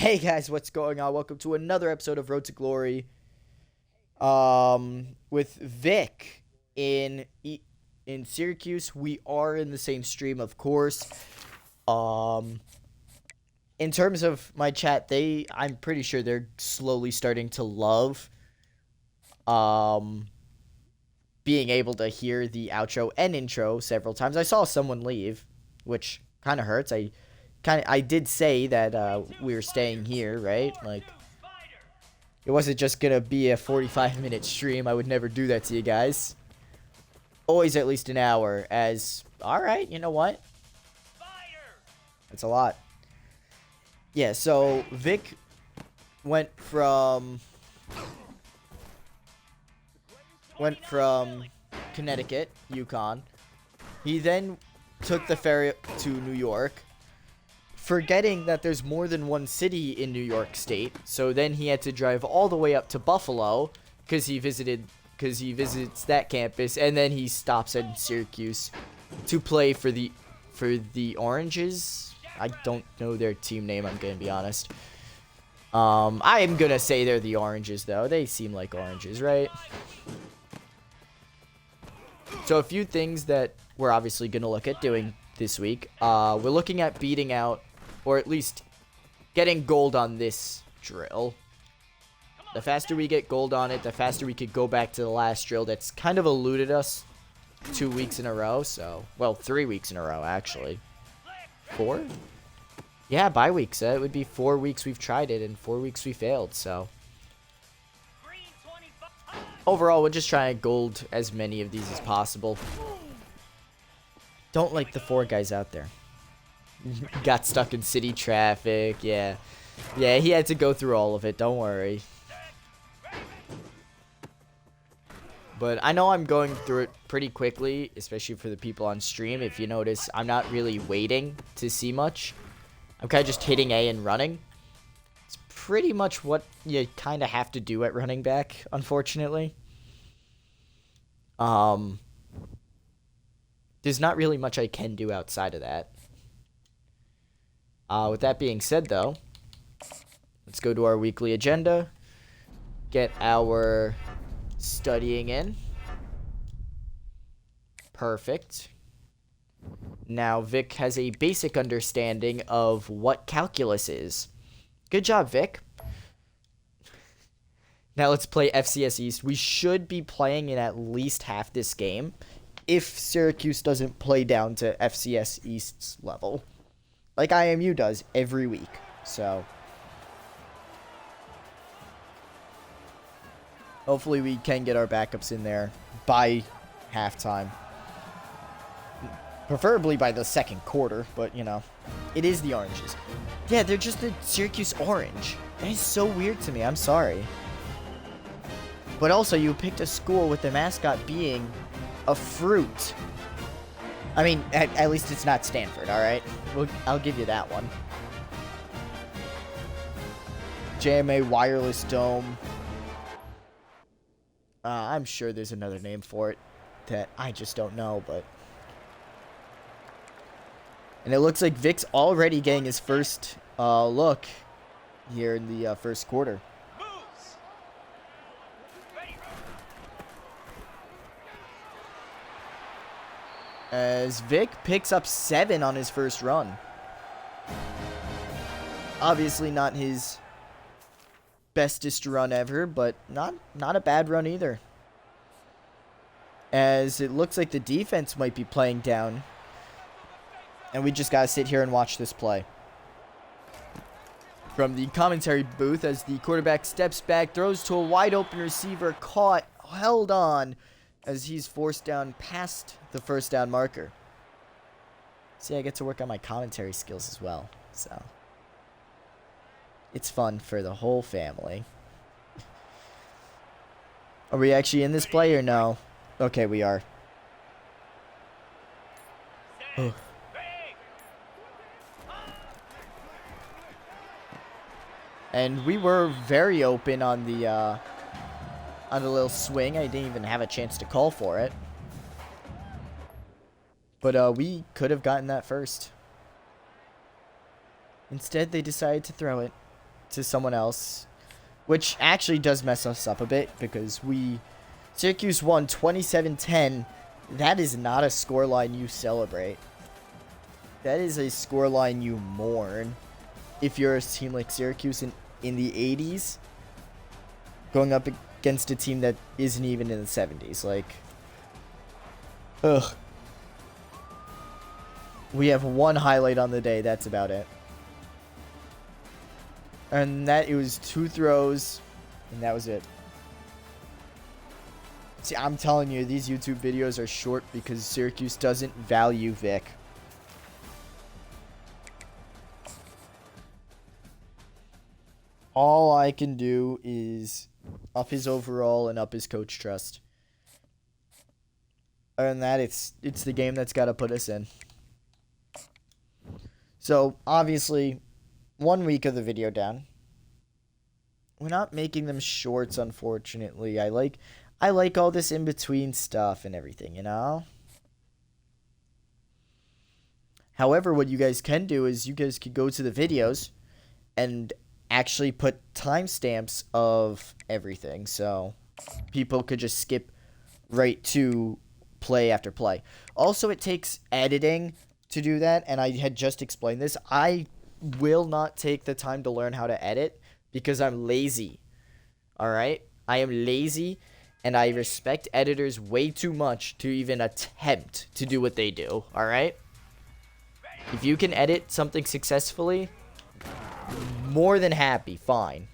Hey guys, what's going on? Welcome to another episode of Road to Glory. With Vic in Syracuse. We are in the same stream, of course. Um, in terms of my chat, I'm pretty sure they're slowly starting to love um being able to hear the outro and intro several times. I saw someone leave, which kind of hurts. I did say that we were staying here, right? Like, it wasn't just gonna be a 45-minute stream. I would never do that to you guys. Always at least an hour. Alright, you know what? That's a lot. Yeah, so Vic went from Connecticut, Yukon. He then took the ferry to New York, forgetting that there's more than one city in New York State. So then he had to drive all the way up to Buffalo because he visits that campus, and then he stops in Syracuse to play for the Oranges. I don't know their team name, I'm gonna be honest. I am gonna say they're the Oranges though. They seem like Oranges, right? So a few things that we're obviously gonna look at doing this week. We're looking at beating out, or at least getting gold on this drill. The faster we get gold on it, the faster we could go back to the last drill that's kind of eluded us 2 weeks in a row. So, well, 3 weeks in a row, actually. 4? Yeah, bye weeks. It would be 4 weeks we've tried it and 4 weeks we failed, so. Overall, we're just trying to gold as many of these as possible. Don't like the 4 guys out there. Got stuck in city traffic, yeah. Yeah, he had to go through all of it, don't worry. But I know I'm going through it pretty quickly, especially for the people on stream. If you notice, I'm not really waiting to see much. I'm kind of just hitting A and running. It's pretty much what you kind of have to do at running back, unfortunately. There's not really much I can do outside of that. With that being said, though, let's go to our weekly agenda. Get our studying in. Perfect. Now, Vic has a basic understanding of what calculus is. Good job, Vic. Now let's play FCS East. We should be playing in at least half this game if Syracuse doesn't play down to FCS East's level, like IMU does every week. So hopefully we can get our backups in there by halftime. Preferably by the second quarter, but, you know, it is the Oranges. Yeah, they're just the Syracuse Orange. That is so weird to me. I'm sorry. But also, you picked a school with the mascot being a fruit. I mean, at least it's not Stanford, alright? I'll give you that one. JMA Wireless Dome. I'm sure there's another name for it that I just don't know, but... And it looks like Vic's already getting his first look here in the first quarter. As Vic picks up 7 on his first run. Obviously not his bestest run ever, but not a bad run either. As it looks like the defense might be playing down. And we just gotta sit here and watch this play. From the commentary booth, as the quarterback steps back, throws to a wide open receiver, caught, held on, as he's forced down past the first down marker. See, I get to work on my commentary skills as well, so it's fun for the whole family. Are we actually in this play or no? Okay, we are. Oh. And we were very open on the little swing. I didn't even have a chance to call for it. But we could have gotten that first. Instead, they decided to throw it. to someone else, which actually does mess us up a bit because Syracuse won 27-10. That is not a scoreline you celebrate. That is a scoreline you mourn. If you're a team like Syracuse in the 80s, going up against a team that isn't even in the 70s, like, ugh. We have one highlight on the day. That's about it. And it was 2 throws, and that was it. See, I'm telling you, these YouTube videos are short because Syracuse doesn't value Vic. All I can do is up his overall and up his coach trust. Other than that, it's the game that's got to put us in. So, obviously, 1 week of the video down. We're not making them shorts, unfortunately. I like all this in-between stuff and everything, you know? However, what you guys can do is you guys could go to the videos and actually put timestamps of everything. So, people could just skip right to play after play. Also, it takes editing to do that, and I had just explained this. I will not take the time to learn how to edit because I'm lazy. All right? I am lazy, and I respect editors way too much to even attempt to do what they do. All right? If you can edit something successfully, more than happy. Fine.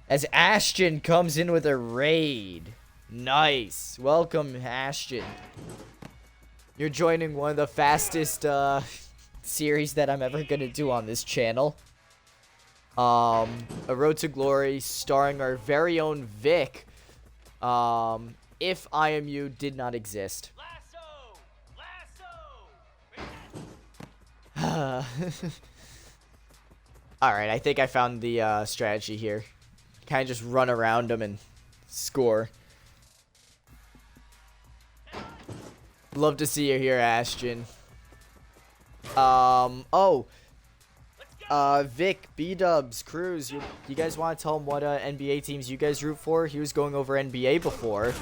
As Ashton comes in with a raid. Nice. Welcome, Ashton. You're joining one of the fastest series that I'm ever going to do on this channel. A Road to Glory starring our very own Vic. If IMU did not exist. Alright, I think I found the strategy here. Kind of just run around them and score. Love to see you here, Ashton. Vic, B-Dubs, Cruz, you guys want to tell him what NBA teams you guys root for? He was going over NBA before.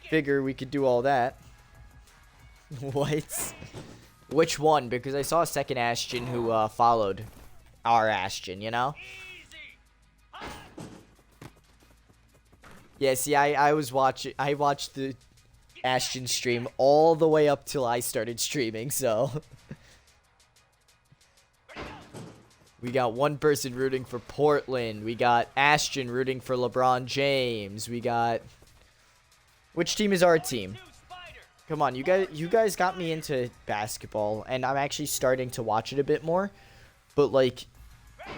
Figure we could do all that. What? Which one? Because I saw a second Ashton who followed our Ashton, you know? Yeah, see, I watched the Ashton stream all the way up till I started streaming, so we got one person rooting for Portland. We got Ashton rooting for LeBron James. We got, which team is our team? Come on, you guys got me into basketball, and I'm actually starting to watch it a bit more. But like,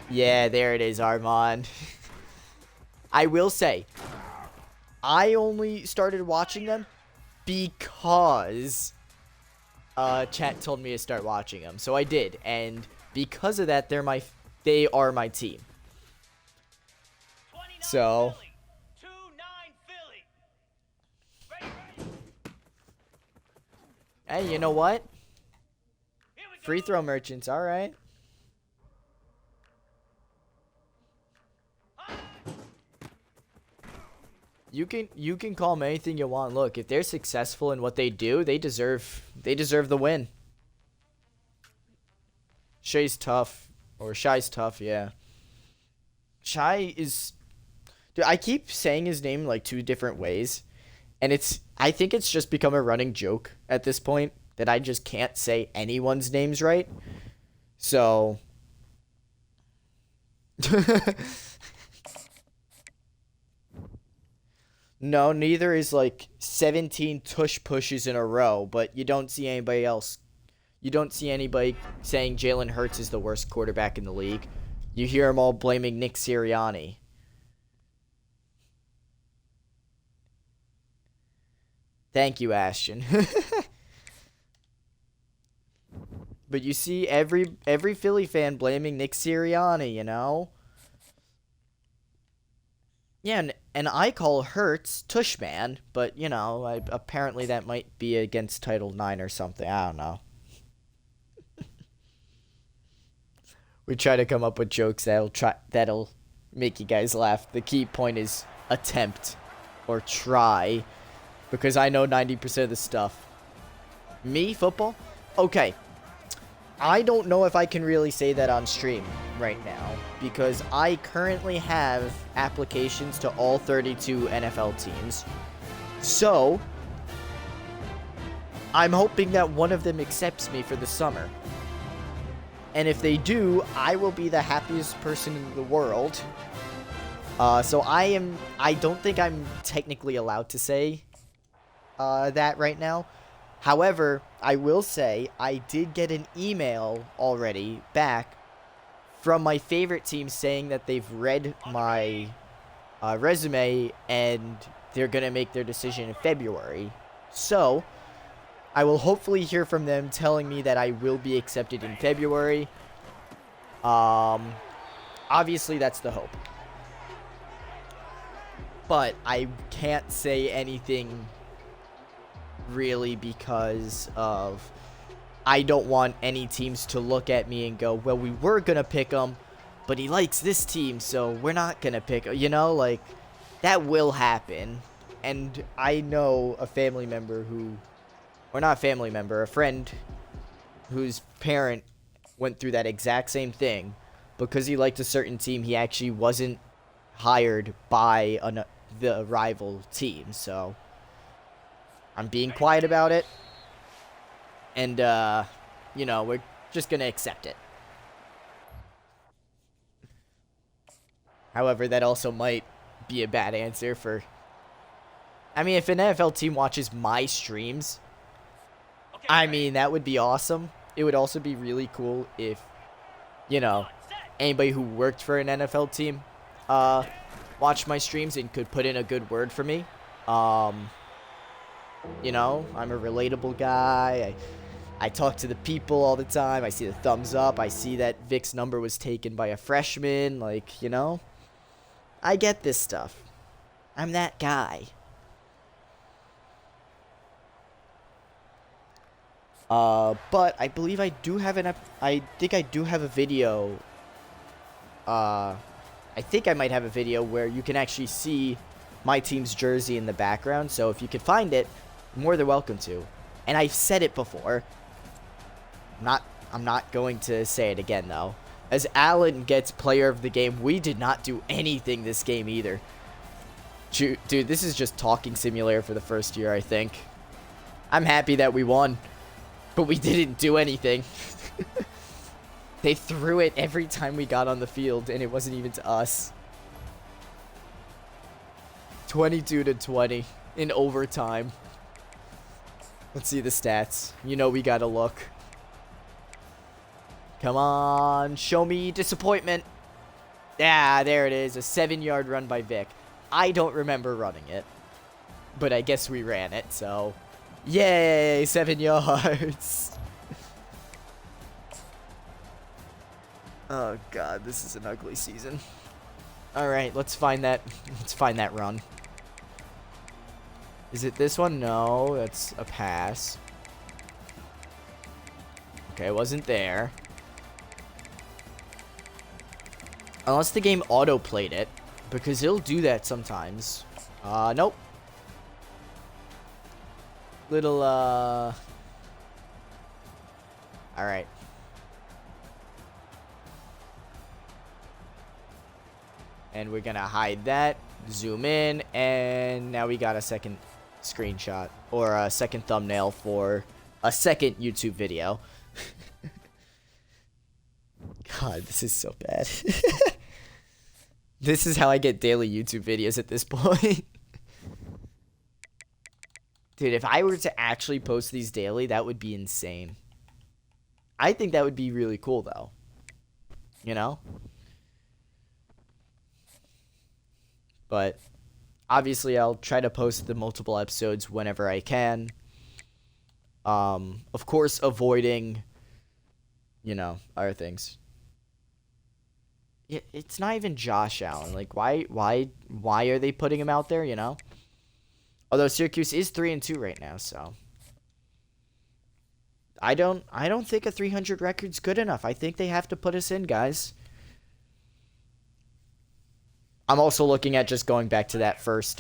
yeah, there it is, Armand. I will say, I only started watching them because chat told me to start watching them, so I did, and because of that, they are my team. So, hey, you know what? Free throw merchants, all right. You can call them anything you want. Look, if they're successful in what they do, they deserve the win. Shai's tough, yeah. Shai is, dude, I keep saying his name like 2 different ways, and I think it's just become a running joke at this point that I just can't say anyone's names right. So no, neither is like 17 tush pushes in a row, but you don't see anybody else. You don't see anybody saying Jalen Hurts is the worst quarterback in the league. You hear them all blaming Nick Sirianni. Thank you, Ashton. But you see every Philly fan blaming Nick Sirianni, you know? Yeah, and I call Hurts Tushman, but, you know, apparently that might be against Title IX or something. I don't know. We try to come up with jokes that'll make you guys laugh. The key point is attempt or try, because I know 90% of the stuff. Me, football? Okay. I don't know if I can really say that on stream right now, because I currently have applications to all 32 NFL teams. So, I'm hoping that one of them accepts me for the summer. And if they do, I will be the happiest person in the world. So I don't think I'm technically allowed to say that right now. However, I will say I did get an email already back from my favorite team saying that they've read my resume and they're going to make their decision in February. So, I will hopefully hear from them telling me that I will be accepted in February. Obviously, that's the hope. But I can't say anything really because of I don't want any teams to look at me and go, well, we were going to pick him, but he likes this team, so we're not going to pick him. You know, like, that will happen. And I know a family member who, or not a family member, a friend whose parent went through that exact same thing. Because he liked a certain team, he actually wasn't hired by the rival team, so I'm being quiet about it, and, you know, we're just gonna accept it. However, that also might be a bad answer for... I mean, if an NFL team watches my streams, I mean, that would be awesome. It would also be really cool if, you know, anybody who worked for an NFL team, watched my streams and could put in a good word for me. You know, I'm a relatable guy. I talk to the people all the time. I see the thumbs up. I see that Vic's number was taken by a freshman. Like, you know, I get this stuff. I'm that guy. But I believe I do have I think I do have a video. I think I might have a video where you can actually see my team's jersey in the background. So if you could find it, you're more than welcome to. And I've said it before. I'm not going to say it again, though. As Allen gets player of the game, we did not do anything this game either. Dude, this is just talking simulator for the first year, I think. I'm happy that we won, but we didn't do anything. They threw it every time we got on the field, and it wasn't even to us. 22-20 in overtime. Let's see the stats. You know we gotta look. Come on, show me disappointment. Yeah, there it is. A 7-yard run by Vic. I don't remember running it, but I guess we ran it, so... Yay, 7 yards. Oh god, this is an ugly season. Alright, let's find that run. Is it this one? No, that's a pass. Okay, it wasn't there. Unless the game auto-played it, because it'll do that sometimes. Nope. Little, Alright. And we're gonna hide that, zoom in, and now we got a second screenshot, or a second thumbnail for a second YouTube video. God, this is so bad. This is how I get daily YouTube videos at this point. Dude, if I were to actually post these daily, that would be insane. I think that would be really cool, though. You know? But obviously, I'll try to post the multiple episodes whenever I can. Of course, avoiding, you know, other things. It's not even Josh Allen. Like, why are they putting him out there, you know? Although Syracuse is 3-2 right now, so I don't think a 300 record's good enough. I think they have to put us in, guys. I'm also looking at just going back to that first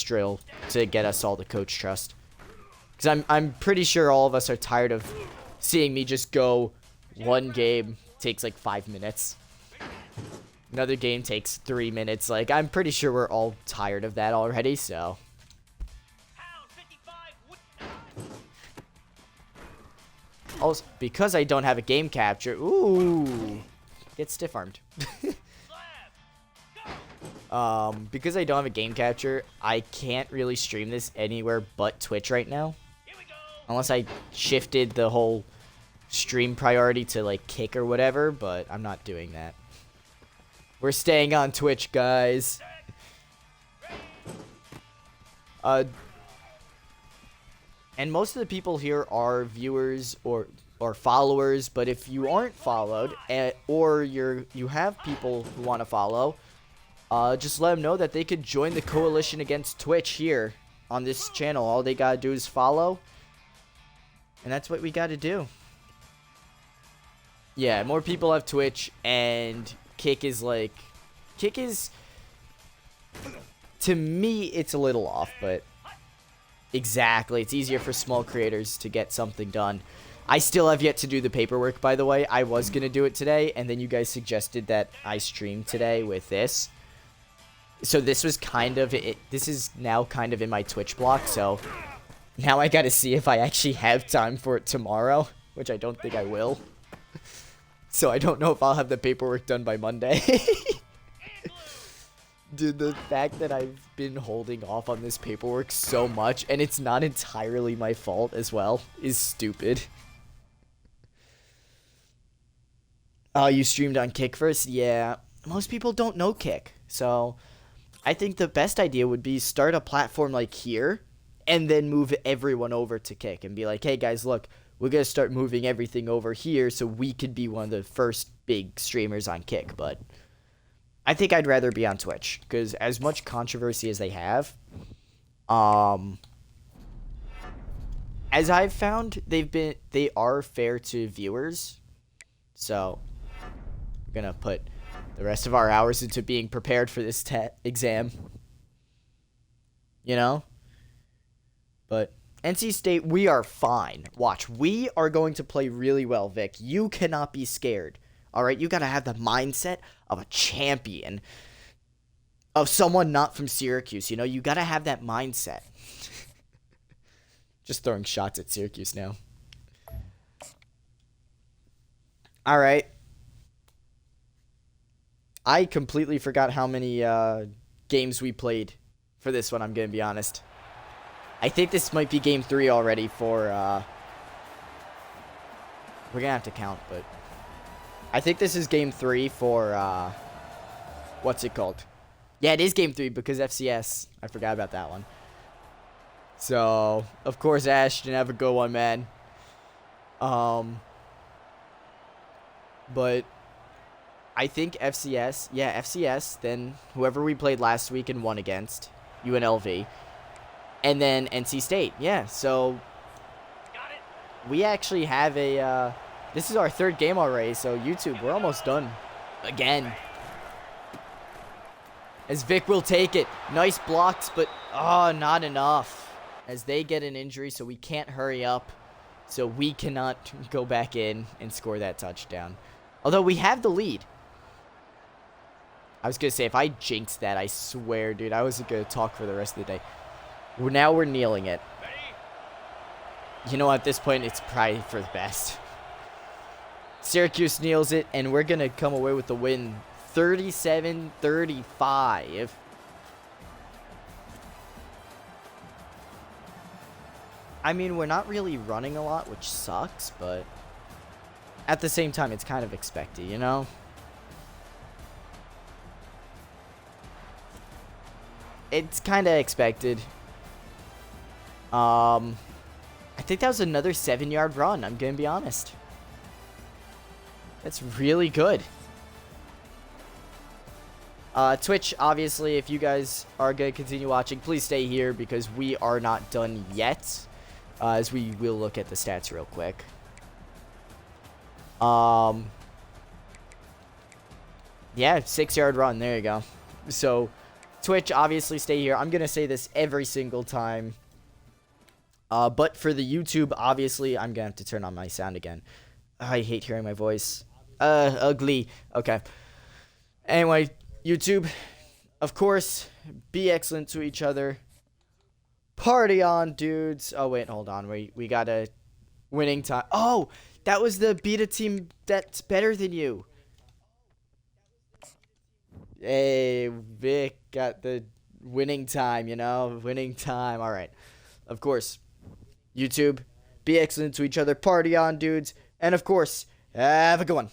drill to get us all the coach trust. Because I'm pretty sure all of us are tired of seeing me just go one game takes like 5 minutes. Another game takes 3 minutes. Like, I'm pretty sure we're all tired of that already, so. Also, because I don't have a game capture. Ooh. Get stiff-armed. Because I don't have a game capture, I can't really stream this anywhere but Twitch right now. Unless I shifted the whole stream priority to, like, Kick or whatever, but I'm not doing that. We're staying on Twitch, guys. And most of the people here are viewers or followers, but if you aren't followed, or you have people who want to follow, just let them know that they could join the coalition against Twitch here on this channel. All they gotta do is follow, and that's what we gotta do. Yeah, more people have Twitch, and Kick is, to me, it's a little off, but exactly, it's easier for small creators to get something done. I still have yet to do the paperwork, by the way. I was gonna do it today, and then you guys suggested that I stream today with this. So this was kind of it. This is now kind of in my Twitch block, so now I gotta see if I actually have time for it tomorrow, which I don't think I will. So I don't know if I'll have the paperwork done by Monday. Dude, the fact that I've been holding off on this paperwork so much, and it's not entirely my fault as well, is stupid. Oh, you streamed on Kick first? Yeah. Most people don't know Kick, so I think the best idea would be start a platform like here, and then move everyone over to Kick, and be like, hey guys, look, we're going to start moving everything over here so we could be one of the first big streamers on Kick, but I think I'd rather be on Twitch, because as much controversy as they have, as I've found, they are fair to viewers, so we're going to put the rest of our hours into being prepared for this exam, you know, but NC State, we are fine. Watch, we are going to play really well, Vic. You cannot be scared. All right, you got to have the mindset of a champion, of someone not from Syracuse. You know, you got to have that mindset. Just throwing shots at Syracuse now. All right. I completely forgot how many games we played for this one, I'm going to be honest. I think this might be game 3 already for, we're going to have to count, but I think this is game 3 for, what's it called? Yeah, it is game 3 because FCS. I forgot about that one. So, of course, Ash didn't have a good one, man. But I think FCS, yeah, FCS, then whoever we played last week and won against, UNLV, and then NC State, yeah, so we actually have a, this is our 3rd game already, so YouTube, we're almost done, again. As Vic will take it, nice blocks, but, oh, not enough, as they get an injury, so we can't hurry up, so we cannot go back in and score that touchdown, although we have the lead. I was going to say, if I jinxed that, I swear, dude, I wasn't going to talk for the rest of the day. Now we're kneeling it. You know, at this point, it's probably for the best. Syracuse kneels it, and we're going to come away with the win 37-35. I mean, we're not really running a lot, which sucks, but at the same time, it's kind of expected, you know? It's kind of expected. I think that was another 7-yard run, I'm going to be honest. That's really good. Twitch, obviously, if you guys are going to continue watching, please stay here because we are not done yet. as we will look at the stats real quick. Yeah, 6-yard run. There you go. So, Twitch, obviously stay here. I'm going to say this every single time. But for the YouTube, obviously, I'm going to have to turn on my sound again. I hate hearing my voice. Ugly. Okay. Anyway, YouTube, of course, be excellent to each other. Party on, dudes. Oh, wait, hold on. We got a winning time. Oh, that was the beat a team that's better than you. Hey, Vic got the winning time, you know? Winning time. All right. Of course, YouTube, be excellent to each other. Party on, dudes. And of course, have a good one.